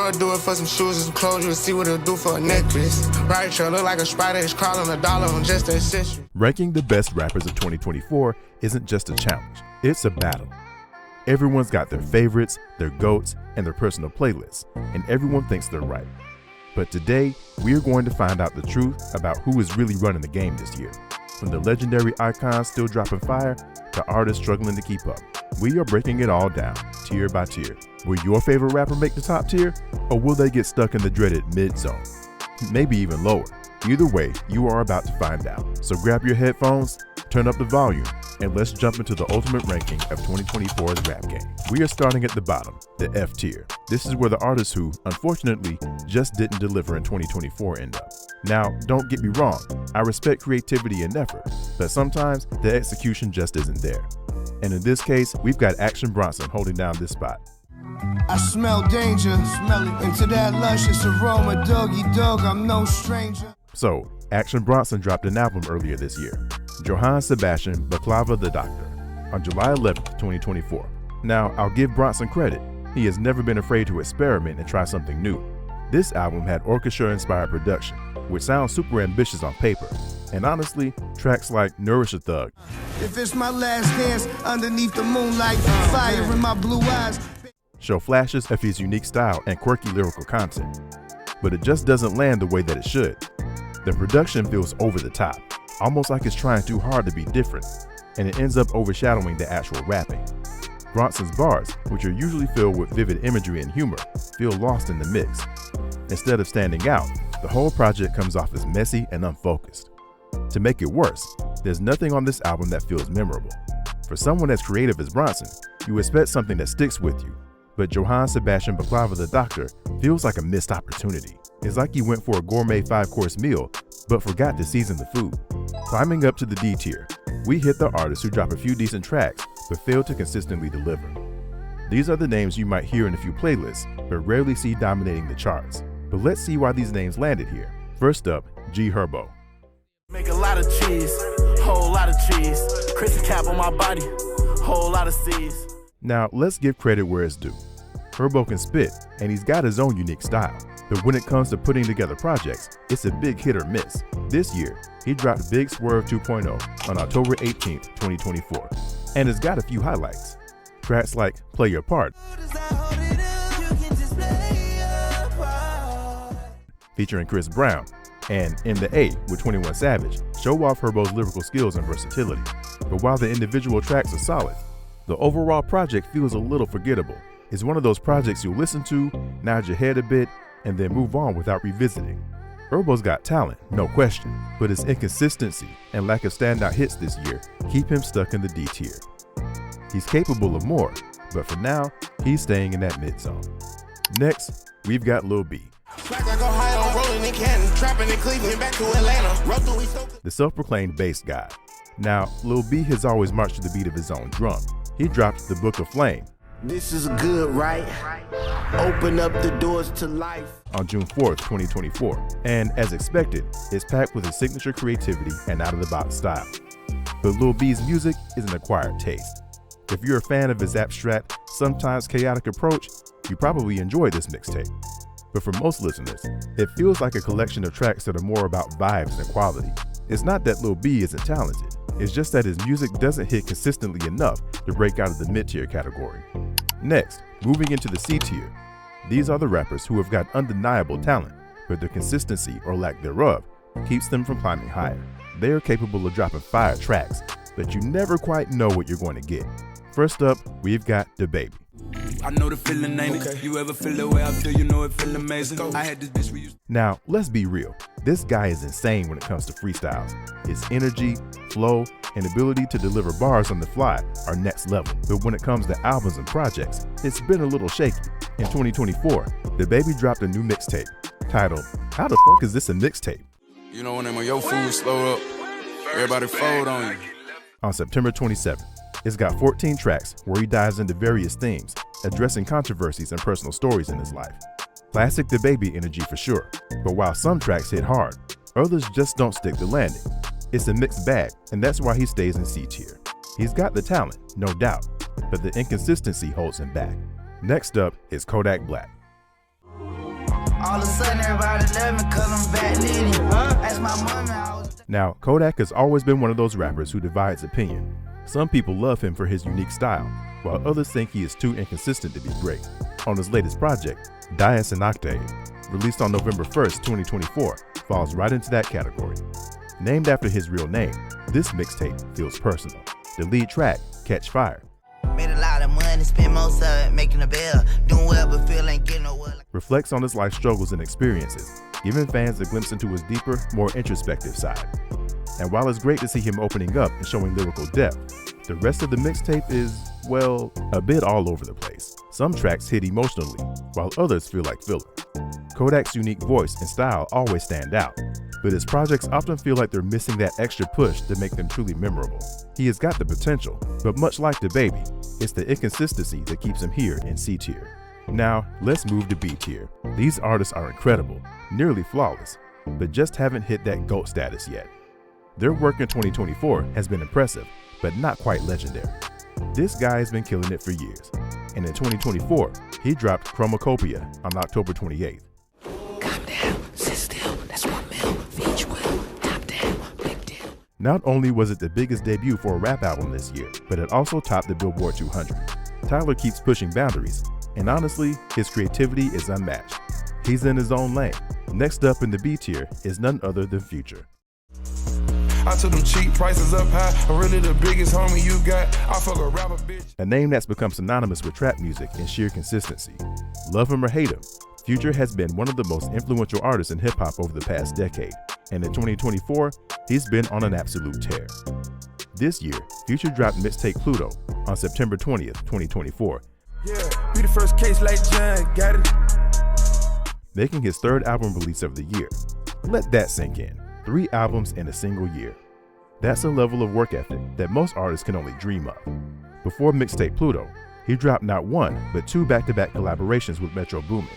I'll do it for some shoes and some clothes. You'll see what it'll do for a necklace. Right sure, look like a spider is crawling $1 on just the accessory. Ranking the best rappers of 2024 isn't just a challenge, it's a battle. Everyone's got their favorites, their GOATs, and their personal playlists, and everyone thinks they're right. But today, we are going to find out the truth about who is really running the game this year. From the legendary icons still dropping fire to artists struggling to keep up. We are breaking it all down, tier by tier. Will your favorite rapper make the top tier, or will they get stuck in the dreaded mid-zone? Maybe even lower. Either way, you are about to find out. So grab your headphones, turn up the volume, and let's jump into the ultimate ranking of 2024's rap game. We are starting at the bottom, the F tier. This is where the artists who, unfortunately, just didn't deliver in 2024 end up. Now, don't get me wrong, I respect creativity and effort, but sometimes the execution just isn't there. And in this case, we've got Action Bronson holding down this spot. I smell danger, smell it into that luscious aroma, doggy dog, I'm no stranger. So, Action Bronson dropped an album earlier this year, Johann Sebastian Baklava the Doctor, on July 11th, 2024. Now, I'll give Bronson credit. He has never been afraid to experiment and try something new. This album had orchestra-inspired production, which sounds super ambitious on paper. And honestly, tracks like Nourish a Thug, If it's my last dance underneath the moonlight, fire in my blue eyes, show flashes of his unique style and quirky lyrical content. But it just doesn't land the way that it should. The production feels over the top, almost like it's trying too hard to be different, and it ends up overshadowing the actual rapping. Bronson's bars, which are usually filled with vivid imagery and humor, feel lost in the mix. Instead of standing out, the whole project comes off as messy and unfocused. To make it worse, there's nothing on this album that feels memorable. For someone as creative as Bronson, you expect something that sticks with you, but Johann Sebastian Baklava the Doctor feels like a missed opportunity. It's like he went for a gourmet 5-course meal, but forgot to season the food. Climbing up to the D tier, we hit the artists who drop a few decent tracks, but fail to consistently deliver. These are the names you might hear in a few playlists, but rarely see dominating the charts. But let's see why these names landed here. First up, G Herbo. Make a lot of cheese, whole lot of cheese. Chrissy cap on my body, whole lot of seeds. Now, let's give credit where it's due. Herbo can spit, and he's got his own unique style. But when it comes to putting together projects, it's a big hit or miss. This year, he dropped Big Swerve 2.0 on October 18th, 2024, and it's got a few highlights. Tracks like Play Your Part, featuring Chris Brown, and In the A with 21 Savage show off Herbo's lyrical skills and versatility. But while the individual tracks are solid, the overall project feels a little forgettable. It's one of those projects you'll listen to, nod your head a bit, and then move on without revisiting. Herbo's got talent, no question, but his inconsistency and lack of standout hits this year keep him stuck in the D tier. He's capable of more, but for now, he's staying in that mid-zone. Next, we've got Lil B. The self-proclaimed bass god. Now, Lil B has always marched to the beat of his own drum. He dropped The Book of Flame. This is good, right? Open up the doors to life. On June 4th, 2024. And as expected, it's packed with his signature creativity and out-of-the-box style. But Lil B's music is an acquired taste. If you're a fan of his abstract, sometimes chaotic approach, you probably enjoy this mixtape. But for most listeners, it feels like a collection of tracks that are more about vibes than quality. It's not that Lil B isn't talented, it's just that his music doesn't hit consistently enough to break out of the mid-tier category. Next, moving into the C tier, these are the rappers who have got undeniable talent, but their consistency or lack thereof keeps them from climbing higher. They are capable of dropping fire tracks, but you never quite know what you're going to get. First up, we've got DaBaby. I know the feeling, ain't it? You ever feel the way I feel, you know it feel amazing. I had this bitch we used. Now, let's be real. This guy is insane when it comes to freestyles. His energy, flow, and ability to deliver bars on the fly are next level. But when it comes to albums and projects, it's been a little shaky. In 2024, DaBaby dropped a new mixtape titled, How the Fuck Is This a Mixtape? You know when your food slow up, everybody fold on you. On September 27th. It's got 14 tracks where he dives into various themes, addressing controversies and personal stories in his life. Classic DaBaby energy for sure, but while some tracks hit hard, others just don't stick the landing. It's a mixed bag, and that's why he stays in C tier. He's got the talent, no doubt, but the inconsistency holds him back. Next up is Kodak Black. All of a sudden, everybody love me cause I'm back litty. Ask my mama, I was... Now, Kodak has always been one of those rappers who divides opinion. Some people love him for his unique style, while others think he is too inconsistent to be great. On his latest project, Dias and Octave, released on November 1st, 2024, falls right into that category. Named after his real name, this mixtape feels personal. The lead track, Catch Fire, Made a lot of money, spend most of it making a bill. Doing well, but feel ain't getting no well. reflects on his life struggles and experiences, giving fans a glimpse into his deeper, more introspective side. And while it's great to see him opening up and showing lyrical depth, the rest of the mixtape is, well, a bit all over the place. Some tracks hit emotionally, while others feel like filler. Kodak's unique voice and style always stand out, but his projects often feel like they're missing that extra push to make them truly memorable. He has got the potential, but much like DaBaby, it's the inconsistency that keeps him here in C tier. Now, let's move to B tier. These artists are incredible, nearly flawless, but just haven't hit that GOAT status yet. Their work in 2024 has been impressive, but not quite legendary. This guy has been killing it for years, and in 2024, he dropped Chromacopia on October 28th. Calm down, sit still, that's 1 mil. Feed you well, top down, big deal. Not only was it the biggest debut for a rap album this year, but it also topped the Billboard 200. Tyler keeps pushing boundaries, and honestly, his creativity is unmatched. He's in his own lane. Next up in the B tier is none other than Future. I took them cheap prices up high. I'm really the biggest homie you got. I fuck a rapper, bitch. A name that's become synonymous with trap music in sheer consistency. Love him or hate him, Future has been one of the most influential artists in hip-hop over the past decade, and in 2024, he's been on an absolute tear. This year, Future dropped mixtape Pluto on September 20th, 2024. Yeah, be the first case like John, got it. Making his third album release of the year. Let that sink in. 3 albums in a single year. That's a level of work ethic that most artists can only dream of. Before mixtape Pluto, he dropped not 1, but 2 back-to-back collaborations with Metro Boomin.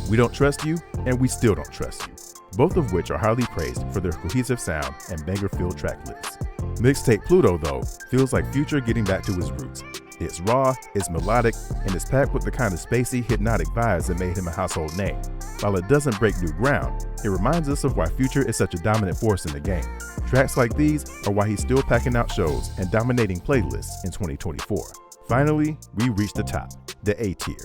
We Don't Trust You and We Still Don't Trust You, both of which are highly praised for their cohesive sound and banger-filled track lists. Mixtape Pluto, though, feels like Future getting back to his roots. It's raw, it's melodic, and it's packed with the kind of spacey, hypnotic vibes that made him a household name. While it doesn't break new ground, it reminds us of why Future is such a dominant force in the game. Tracks like these are why he's still packing out shows and dominating playlists in 2024. Finally, we reach the top, the A tier.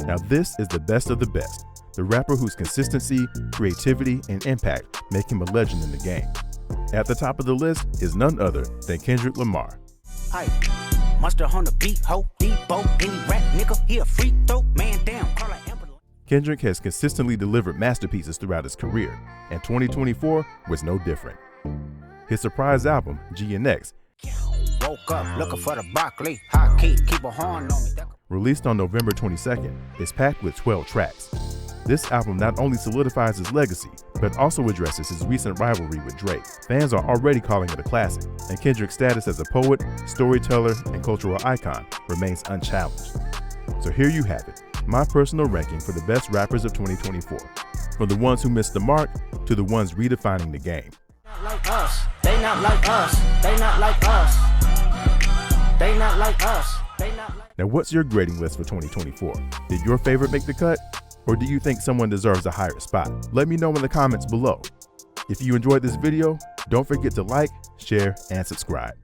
Now this is the best of the best, the rapper whose consistency, creativity, and impact make him a legend in the game. At the top of the list is none other than Kendrick Lamar. Monster on the beat, ho, Debo, any rap nigga, he a free throw, man down, call like Amber. Kendrick has consistently delivered masterpieces throughout his career, and 2024 was no different. His surprise album, GNX, Woke up looking for the broccoli, hot key, keep a horn on me. released on November 22nd, is packed with 12 tracks. This album not only solidifies his legacy, but also addresses his recent rivalry with Drake. Fans are already calling it a classic, and Kendrick's status as a poet, storyteller, and cultural icon remains unchallenged. So here you have it, my personal ranking for the best rappers of 2024. From the ones who missed the mark, to the ones redefining the game. Not like us, they not like us, they not like us, they not like us, they not like. Now what's your grading list for 2024? Did your favorite make the cut? Or do you think someone deserves a higher spot? Let me know in the comments below. If you enjoyed this video, don't forget to like, share, and subscribe.